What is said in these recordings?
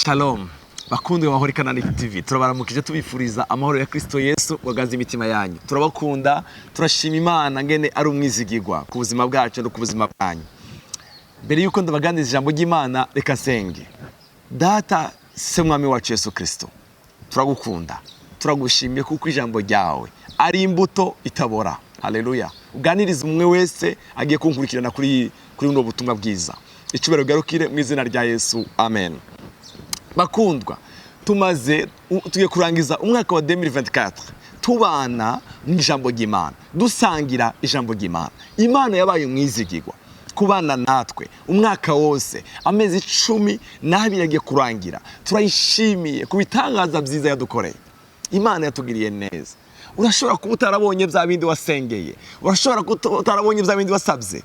Shalom. Bakundwe bahorikana ni TV. Turabaramukije tubifuriza amahoro ya Kristo Yesu wagaze imitima yanyu. Turabakunda, turashima Imana ngene ari umwizigirwa ku buzima bwacu no ku buzima bwanyu. Mbere yuko ndabaganiriza ijambo ry'Imana reka senge. Data se mwami wacu Yesu Kristo. Turagukunda. Turagushimiye kuko ijambo ryawe ari imbuto itabora. Haleluya. Uganiriza umwe wese agiye kunkurikirana kuri buno butumwa bwiza. Icubero garukire mu izina rya Yesu. Amen. Bakundwa, tugiye kurangiza umwaka wa 2024 tubana n'ijambo ry'Imana, dusangira ijambo ry'Imana. Imana yabaye umwizigirwa kubana natwe umwaka wose, amezi 10 yagiye kurangira. Turayishimiye kubitangaza byiza yadukoreye. Imana yatugiriye neza. Urashobora kuba utarabonye bya bindi wasengeye, urashobora kutarabonye bya bindi wasabye,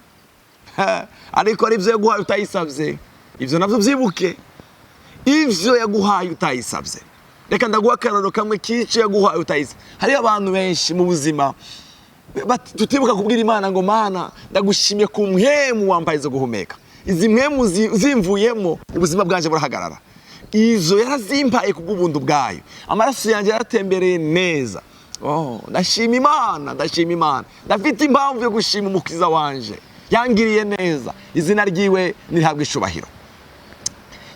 ariko ari byo yaguhaye utayisabye, ibyo navyo byibuke. Ivyo yaguhaye utayisabye. Reka ndaguha akararo kamwe kico yaguhaye utayisabye. Hari abantu benshi mu buzima tutibuka kubwira Imana ngo Mana ndagushimye ku mpemu wambaye zo guhumeka. Izi mpemu zimvuyemo ubuzima bwanje burahagarara. Izo yarazimpaye kubw'ubuntu bwayo. Amaraso yanje yaratembereye neza. Ndashima Imana, ndashima Imana. Ndafite impamvu yo gushima umukiza wanje. Yangiriye neza. Izina ryiwe nirihabwe icubahiro.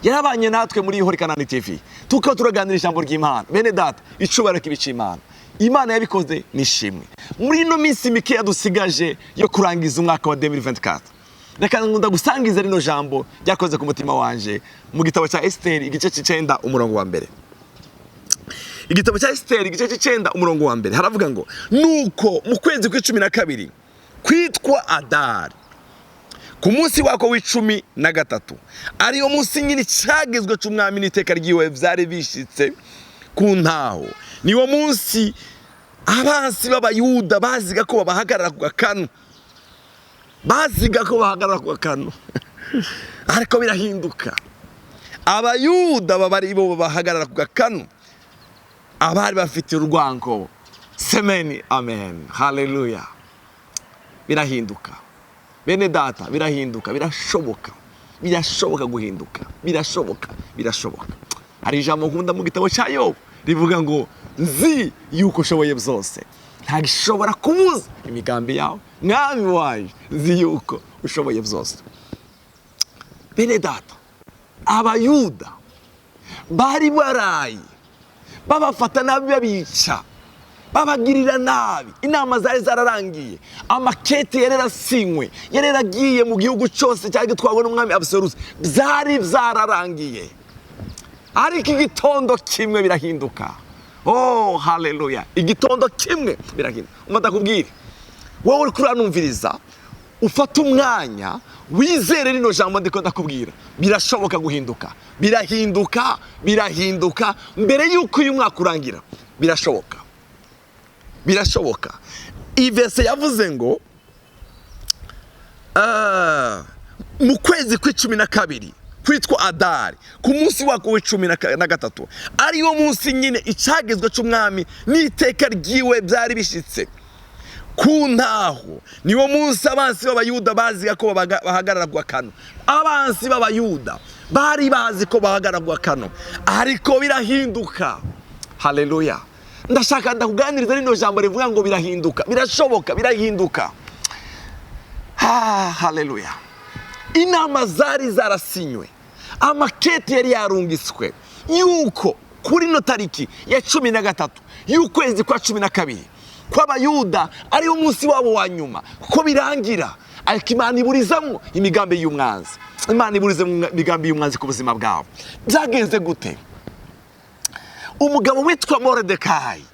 Yarabanye natwe muri Horikana TV. Tukaba turaganira ijambo ry'Imana. Bene data, icubahiro kibica Imana. Imana yabikoze nishimwe. Muri no minsi mike yadusigaje yo kurangiza umwaka wa 2024. Reka ndagusangiza rino jambo ryakoze ku mutima wanje mu gitabo cya Esther igice c'9 umurongo wa mbere. Igitabo cya Esther igice c'9 umurongo wa mbere haravuga ngo nuko mu kwezi kwa12 kwitwa Adar ku munsi wako w'13 ariyo munsi nyine cyagezwe c'umwami n'iteka ryiwe vyari bishitse ku ntaho. Niwo munsi abansi b'abayuda baziga ko bahagarara ku gakanu, ariko birahinduka. Abayuda babari bo bahagarara ku gakanu, abari bafite urwango. Semeni amen, haleluya. Birahinduka. Bene data, birahinduka, birashoboka guhinduka, birashoboka. Hari ijambo nkunda mu gitabo cya Yobu rivuga ngo nzi yuko ushoboye byose, nta gishobora kubuza imigambi yawe. Mwami waje, nzi yuko ushoboye byose. Bene data, abayuda bari barayi babafata nabi babica, babagirira nabi. Inama zari zararangiye, amakete yararasinywe, yararagiye mu gihugu cyose cyari gitwawe n'umwami Absalom, byari byararangiye. Ariko igitondo kimwe birahinduka. Oh haleluya, igitondo kimwe birahinduka. Ndakubwira wowe uri kuranumviriza, ufata umwanya wizere rino jambo ndiko ndakubwira. Birashoboka guhinduka, birahinduka mbere yuko uyu mwaka urangira. Birashoboka. Ivese yavuze ngo mu kwezi kwa12 kwitwa Adari ku munsi wako w'13 ariyo munsi nyine icagezwe c'umwami n'iteka ryiwe byari bishitse ku ntaho. Niwo munsi abansi b'abayuda baziga ko bahagarara ku gakanu. Abansi b'abayuda bari bazi ko bahagarara ku gakanu, ariko birahinduka. Haleluya. Ndashaka ndakuganiriza rino jambo rivuga ngo birahinduka, birahinduka. Haleluya. Inama zari zarasinywe, amakete yari yarungiswe yuko kuri no tariki ya 13 y'ukwezi kwa 12 kw'abayuda ari umunsi wabo wa nyuma ko birangira. Ariko Imana iburizamo imigambi y'umwanzi. Imana iburizamo imigambi y'umwanzi ku buzima bwabo. Byagenze gute? Umugabo witwa Moridekayi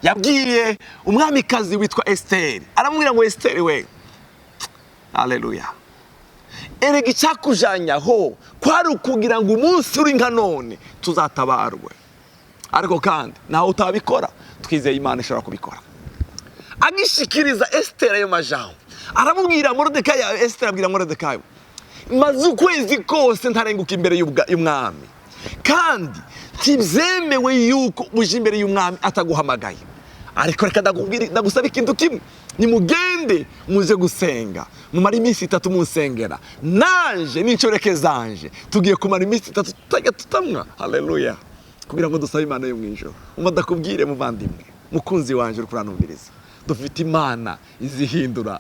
yabwiye umwamikazi witwa Esther, aramubwira ngo Esther we, haleluya, erega icyakujanyaho kwari ukugira ngo umunsi uri nka none tuzatabarwe. Ariko kandi nawe utabikora, twizeye Imana ishobora kubikora. Agishikiriza Esther ayo majambo, aramubwira Moridekayi, Esther abwira Moridekayi, maze ukwezi kose ntarenguka imbere y'umwami, kandi ntibyemewe yuko uje imbere y'umwami ataguhamagaye. Ariko reka ndagusaba ikintu kimwe, nimugende mugende muje gusenga mumara iminsi 3 munsengera nanje n'incoreke zanje tugiye kumara iminsi 3 tutajya tutamwa haleluya kugira ngo dusabe Imana yo mwijoro umudakubwire muvandimwe mukunzi wanje uri kuranumviriza dufite Imana izihindura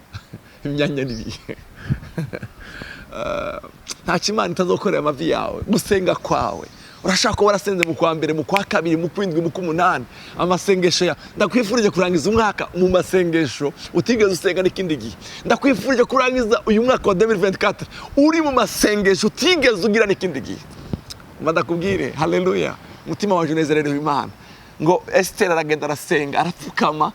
imyanya nibihe nta kimana itazokorera amavi yawe gusenga kwawe urashaka ko warasenze mu kwa mbere mu kwa kabiri mu kwindwi mu kumunani amasengesho ya ndakwifurije kurangiza umwaka mu masengesho utigeze usenga n'ikindi gihe ndakwifurije kurangiza uyu mwaka wa 2024 uri mu masengesho utigeze ugira n'ikindi gihe ndakubwire haleluya mutima wanje unezererewe Imana ngo Esther aragenda arasenga arapfukama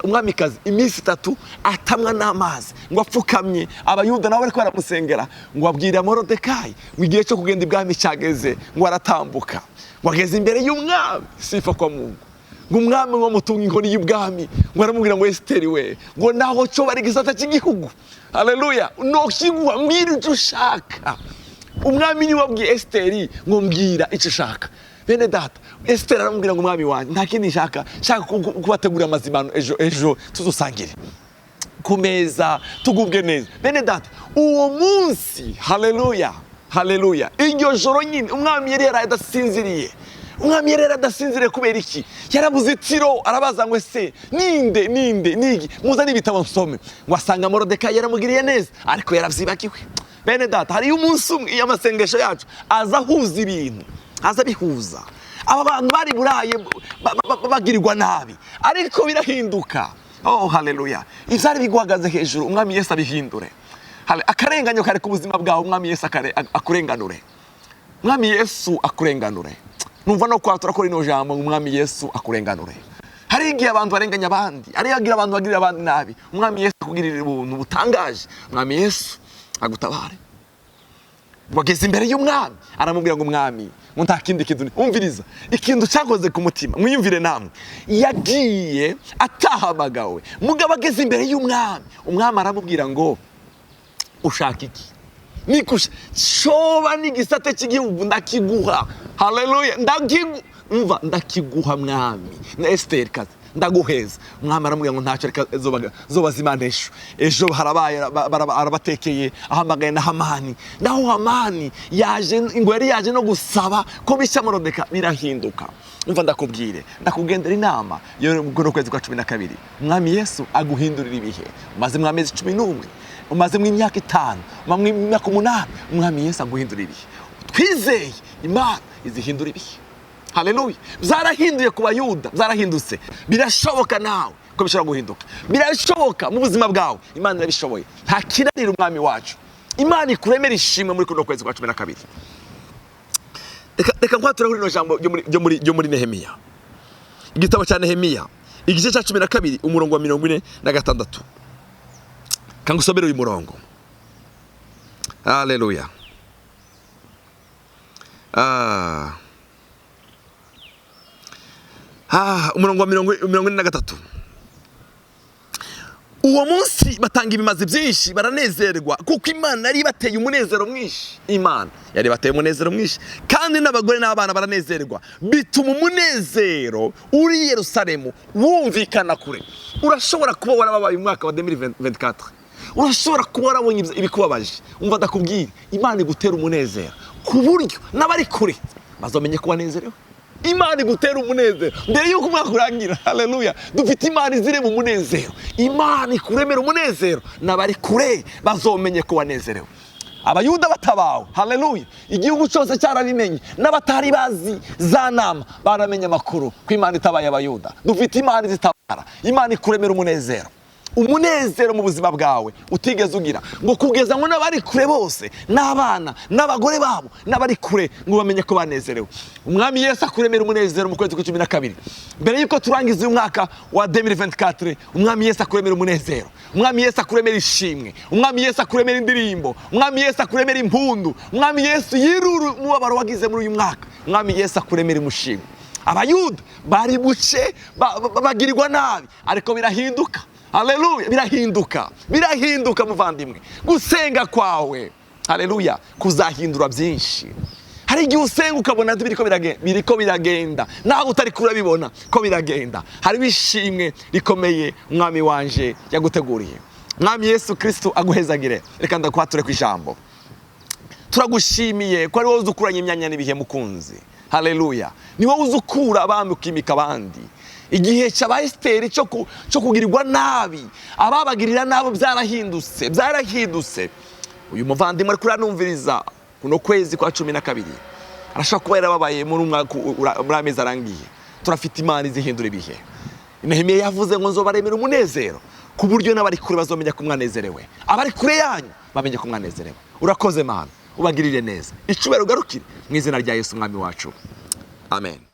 umwamikazi iminsi 3 atamwa n'amazi ngo apfukamye abayuda nabo bariko baramusengera ngo abwira Morodekayi mu gihe cyo kugenda ibwami cyageze ngo aratambuka ngo ageze imbere y'umwami sifa kwa Mungu ngo umwami ngo mutunga inkoni y'ubwami ngo aramubwira ngo Esther we ngo naho cyo bari gisata cy'igihugu haleluya no kigwa mbiri ushaka umwami ni wabwiye Esther ngo mbwira icyo ushaka bene data Esther aramubwira ngo umwami wanjye nta kindi shaka kubategura amazimano ejo tuzusangire ku meza tugubwe neza bene data uwo munsi haleluya haleluya iryo joro nyine umwami yari yaradasinziriye umwami yari yaradasinziriye kubera iki yarabuze itiro arabaza ngo ese ninde nigi muza n'ibitabo nsome ngo asanga Morodekayi yaramugiriye neza ariko yaravyibagiwe bene data hari umunsi umwe y'amasengesho yacu azahuza ibintu aza bihuza aba bantu bari buraye bagirirwa nabi ariko birahinduka oh haleluya ivyari biguhagaze hejuru umwami Yesu abihindure akarenganyo kare ku buzima bwawe umwami Yesu akurenganure umwami Yesu akurenganure numva no kwatura ko rino jambo umwami Yesu akurenganure hari igihe abantu barenganya abandi ari yagira abantu bagirira abandi nabi umwami Yesu akugirira ubuntu butangaje umwami Yesu agutabare bageze imbere y'umwami aramubwira ngo umwami ngo nta kindi kintu umviriza ikintu cyakoze ku mutima mwiyumvire namwe yagiye atahamagawe mugabo ageze imbere y'umwami umwami aramubwira ngo ushaka iki nikusha shoba n'igisate cy'igihugu ndakiguha haleluya ndakiguha mwami na Esther kazi ndaguheza umwami aramubwira ngo ntacyo reka zoba zimanesho ejo harabaye arabatekeye ahamagaye na Hamani naho Hamani yaje ngo yari yaje no gusaba ko bisha Morodekayi birahinduka umva ndakubwire ndakugendera inama yo no kwezi kwa 12 umwami Yesu aguhindurira ibihe maze mu amezi 11 umaze mu imyaka 5 mu imyaka 8 umwami Yesu aguhindurira ibihe twizeye Imana izihindura ibihe haleluya zarahinduye ku bayuda zarahindutse birashoboka nawe ko bishobora guhinduka birashoboka mu buzima bwawe Imana irabishoboye nta kinanira umwami wacu Imana ikuremera ishimwe muri kuno kwezi kwa 12 reka nkwatura kuri no jambo ryo muri Nehemiya igitabo cya Nehemiya igice cya 12 umurongo wa 46 kangusomera uyu murongo haleluya umurongo wa 43 uwo munsi batanga ibimazi byinshi baranezerwa kuko Imana yari bateye umunezero mwinshi Imana yari bateye umunezero mwinshi kandi n'abagore n'abana baranezerwa bituma umunezero uri Yerusalemu wumvikana kure urashobora kuba warababaye umwaka wa 2024 urashobora kuba warabonye ibikubabaje umva ndakubwira Imana igutera umunezero ku buryo n'abari kure bazomenye ko wanezerewe Imana igutera umunezero mbere yuko umwaka urangira haleluya dufite Imana izire mu munezero Imana ikuremera umunezero n'abari kure bazomenye ko wanezerewe abayuda batabawe haleluya igihugu cyose cyarabimenye n'abatari bazi za nama baramenye amakuru ko Imana itabaye abayuda dufite Imana izitabara Imana ikuremera umunezero umunezero mu buzima bwawe utigeze ugira ngo kugeza ngo n'abari kure bose n'abana n'abagore babo n'abari kure ngo bamenye ko banezerewe umwami Yesu akuremera umunezero mu kwezi kwa 12 mbere yuko turangiza uyu mwaka wa 2024 umwami Yesu akuremera umunezero umwami Yesu akuremera ishimwe umwami Yesu akuremera indirimbo umwami Yesu akuremera impundu umwami Yesu yiruru mubabaro wagize muri uyu mwaka umwami Yesu akuremera umushimwe abayuda bari buce bagirirwa nabi ariko birahinduka haleluya birahinduka muvandimwe gusenga kwawe haleluya kuzahindura byinshi hari igihe usenga ukabona biriko biragenda naho utari kurabibona ko biragenda. Hari bishimwe rikomeye umwami wanje yaguteguriye. Mwami Yesu Kristo aguhezagire. Reka ndakwature kwijambo. Turagushimiye ko ari wowe uzukuranye imyanya n'ibihe mukunzi. Haleluya. Ni wowe uzukura abami ukimika abandi. Igihe cyabaye Esteri cyo kugirirwa nabi, ababagirira nabo byarahindutse. Uyu muvandimwe ari kuranumviriza kuno kwezi kwa 12 arashaka kuba yarababaye muri amezi arangiye. Turafite Imana izihindura ibihe. Nehemiya yavuze ngo nzobaremera umunezero ku buryo n'abari kure bazomenya ko mwanezerewe, abari kure yanyu bamenye ko mwanezerewe. Urakoze Mana, ubagirire neza. Icubero garukire mu izina rya Yesu mwami wacu. Amen.